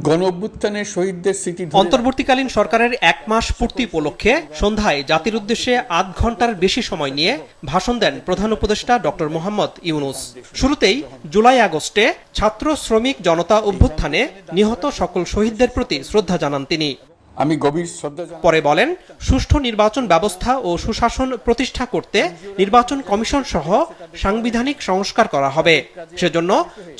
গণঅভ্যুত্থানের শহীদদের স্মৃতি অন্তর্বর্তীকালীন সরকারের 1 মাস পূর্তি উপলক্ষে সন্ধ্যায় জাতির উদ্দেশ্যে আধ ঘন্টার বেশি সময় নিয়ে ভাষণ দেন প্রধান উপদেষ্টা ডক্টর মোহাম্মদ ইউনূস। শুরুতেই জুলাই আগস্টে ছাত্র শ্রমিক জনতা অভ্যুত্থানে নিহত সকল শহীদদের প্রতি শ্রদ্ধা জানান তিনি। আমি গভীর শ্রদ্ধা জানাই। পরে বলেন, সুষ্ঠু নির্বাচন ব্যবস্থা ও সুশাসন প্রতিষ্ঠা করতে নির্বাচন কমিশন সহ সাংবিধানিক সংস্কার করা হবে। সেজন্য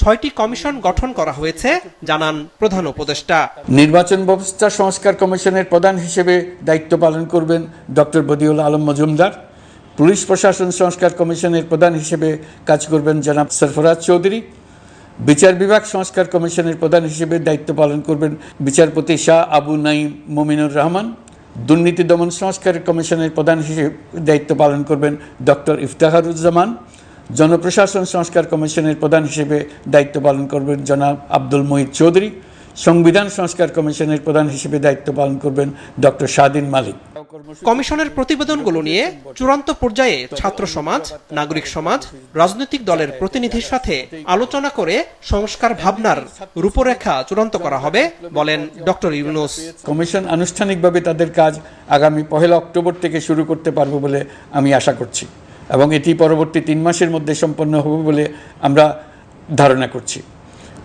6টি কমিশন গঠন করা হয়েছে জানান প্রধান উপদেষ্টা। নির্বাচন ব্যবস্থা সংস্কার কমিশনের প্রধান হিসেবে দায়িত্ব পালন করবেন ডক্টর বদিউল আলম মজুমদার। পুলিশ প্রশাসন সংস্কার কমিশনের প্রধান হিসেবে কাজ করবেন জনাব সরফরাজ চৌধুরী। বিচার বিভাগ সংস্কার কমিশনের প্রধান হিসেবে দায়িত্ব পালন করবেন বিচারপতি শাহ আবু নাঈম মুমিনুর রহমান। দুর্নীতি দমন সংস্কার কমিশনের প্রধান হিসেবে দায়িত্ব পালন করবেন ডক্টর ইফতেখারুজ্জামান। জনপ্রশাসন সংস্কার কমিশনের প্রধান হিসেবে দায়িত্ব পালন করবেন জনাব আব্দুল মুহিত চৌধুরী। সংবিধান সংস্কার কমিশনের প্রধান হিসেবে দায়িত্ব পালন করবেন ডক্টর শাহদিন মালিক। কমিশনের প্রতিবেদনগুলো নিয়ে চূড়ান্ত পর্যায়ে ছাত্র সমাজ, নাগরিক সমাজ, রাজনৈতিক দলের প্রতিনিধির সাথে আলোচনা করে সংস্কার ভাবনার রূপরেখা চূড়ান্ত করা হবে বলেন ডক্টর ইউনূস। কমিশন আনুষ্ঠানিকভাবে তাদের কাজ আগামী 1 অক্টোবর থেকে শুরু করতে পারবে বলে আমি আশা করছি এবং এটি পরবর্তী 3 মাসের মধ্যে সম্পন্ন হবে বলে আমরা ধারণা করছি।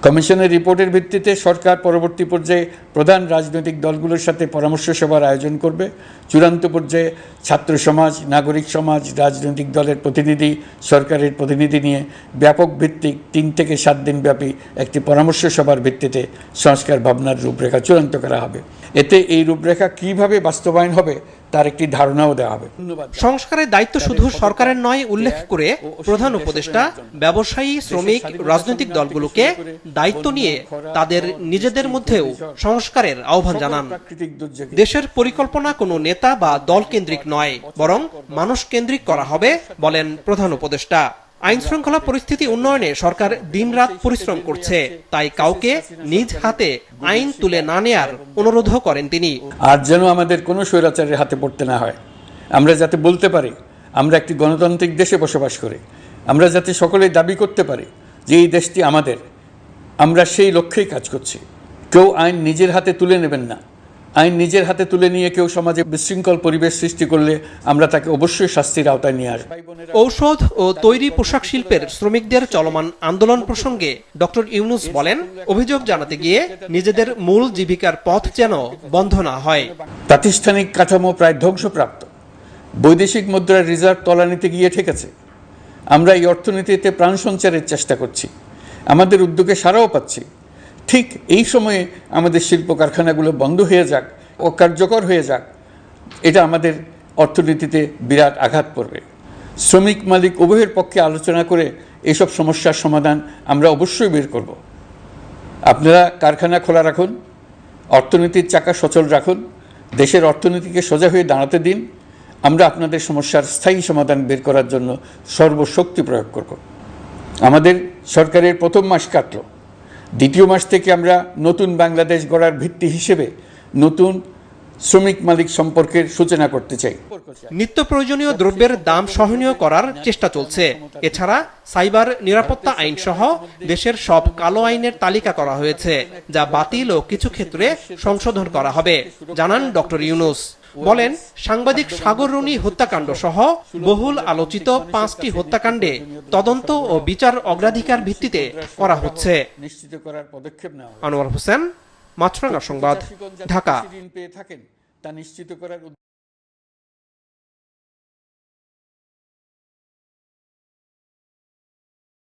কমিশনের রিপোর্টের ভিত্তিতে সরকার পরবর্তী পর্যায়ে প্রধান রাজনৈতিক দলগুলোর সাথে পরামর্শ সভার আয়োজন করবে। চূড়ান্ত পর্যায়ে ছাত্র সমাজ, নাগরিক সমাজ, রাজনৈতিক দলের প্রতিনিধি, সরকারের প্রতিনিধি নিয়ে ব্যাপক ভিত্তিক 3 থেকে 7 দিন ব্যাপী একটি পরামর্শ সভার ভিত্তিতে সংস্কার ভাবনার রূপরেখা চূড়ান্ত করা হবে। এতে এই রূপরেখা কিভাবে বাস্তবায়ন হবে তার একটি ধারণাও দেওয়া হবে। সংস্কারের দায়িত্ব শুধু সরকারের নয় উল্লেখ করে প্রধান উপদেষ্টা ব্যবসায়ী, শ্রমিক, রাজনৈতিক দলগুলোকে দায়িত্ব নিয়ে তাদের নিজেদের মধ্যেও সংস্কারের আহ্বান জানান। দেশের পরিকল্পনা কোনো নেতা বা দল কেন্দ্রিক নয়, বরং মানুষ কেন্দ্রিক করা হবে বলেন প্রধান উপদেষ্টা। আইন শৃঙ্খলা পরিস্থিতি উন্নয়নে সরকার দিনরাত পরিশ্রম করছে, তাই কাউকে নিজ হাতে আইন তুলে না নেয়ার অনুরোধও করেন তিনি। আর যেন আমাদের কোনো স্বৈরাচারের হাতে পড়তে না হয়। আমরা যাতে বলতে পারি আমরা একটি গণতান্ত্রিক দেশে বসবাস করি, আমরা যাতে সকলেই দাবি করতে পারি যে এই দেশটি আমাদের, আমরা সেই লক্ষ্যেই কাজ করছি। কেউ আইন নিজের হাতে তুলে নেবেন না। আইন নিজের হাতে তুলে নিয়ে কেউ সমাজে বিশৃঙ্খল পরিবেশ সৃষ্টি করলে আমরা তাকে অবশ্যই শাস্তির আওতায় নিয়ে আসব। ঔষধ ও তৈরি পোশাক শিল্পের শ্রমিকদের চলমান আন্দোলন প্রসঙ্গে ডক্টর ইউনূস বলেন, অভিযোগ জানাতে গিয়ে নিজেদের মূল জীবিকার পথ যেন বন্ধ না হয়। প্রাতিষ্ঠানিক কাঠামো প্রায় ধ্বংসপ্রাপ্ত। বৈদেশিক মুদ্রার রিজার্ভ তলানিতে গিয়ে ঠেকেছে। আমরা এই অর্থনীতিতে প্রাণ সঞ্চারের চেষ্টা করছি, আমাদের উদ্যোগে সাড়াও পাচ্ছি। ঠিক এই সময়ে আমাদের শিল্প কারখানাগুলো বন্ধ হয়ে যাক, অকার্যকর হয়ে যাক, এটা আমাদের অর্থনীতিতে বিরাট আঘাত পড়বে। শ্রমিক মালিক উভয়ের পক্ষে আলোচনা করে এসব সমস্যার সমাধান আমরা অবশ্যই বের করব। আপনারা কারখানা খোলা রাখুন, অর্থনীতির চাকা সচল রাখুন, দেশের অর্থনীতিকে সোজা হয়ে দাঁড়াতে দিন। আমরা আপনাদের সমস্যার স্থায়ী সমাধান বের করার জন্য সর্বশক্তি প্রয়োগ করব। আমাদের সরকারের 1ম মাস কাটল। 2য় মাস থেকে আমরা নতুন বাংলাদেশ গড়ার ভিত্তি হিসেবে নতুন শ্রমিক মালিক সম্পর্কের সূচনা করতে চাই। নিত্য প্রয়োজনীয় দ্রব্যের দাম সহনীয় করার চেষ্টা চলছে। এছাড়া সাইবার নিরাপত্তা আইন সহ দেশের সব কালো আইনের তালিকা করা হয়েছে, যা বাতিল ও কিছু ক্ষেত্রে সংশোধন করা হবে জানান ডক্টর ইউনূস। বলেন, সাংবাদিক সাগর রুনি হত্যাকাণ্ড সহ বহুল আলোচিত 5টি হত্যাকাণ্ডে তদন্ত ও বিচার অগ্রাধিকার ভিত্তিতে করা হচ্ছে। আনোয়ার হোসেন, মাছরাঙা সংবাদ, ঢাকা।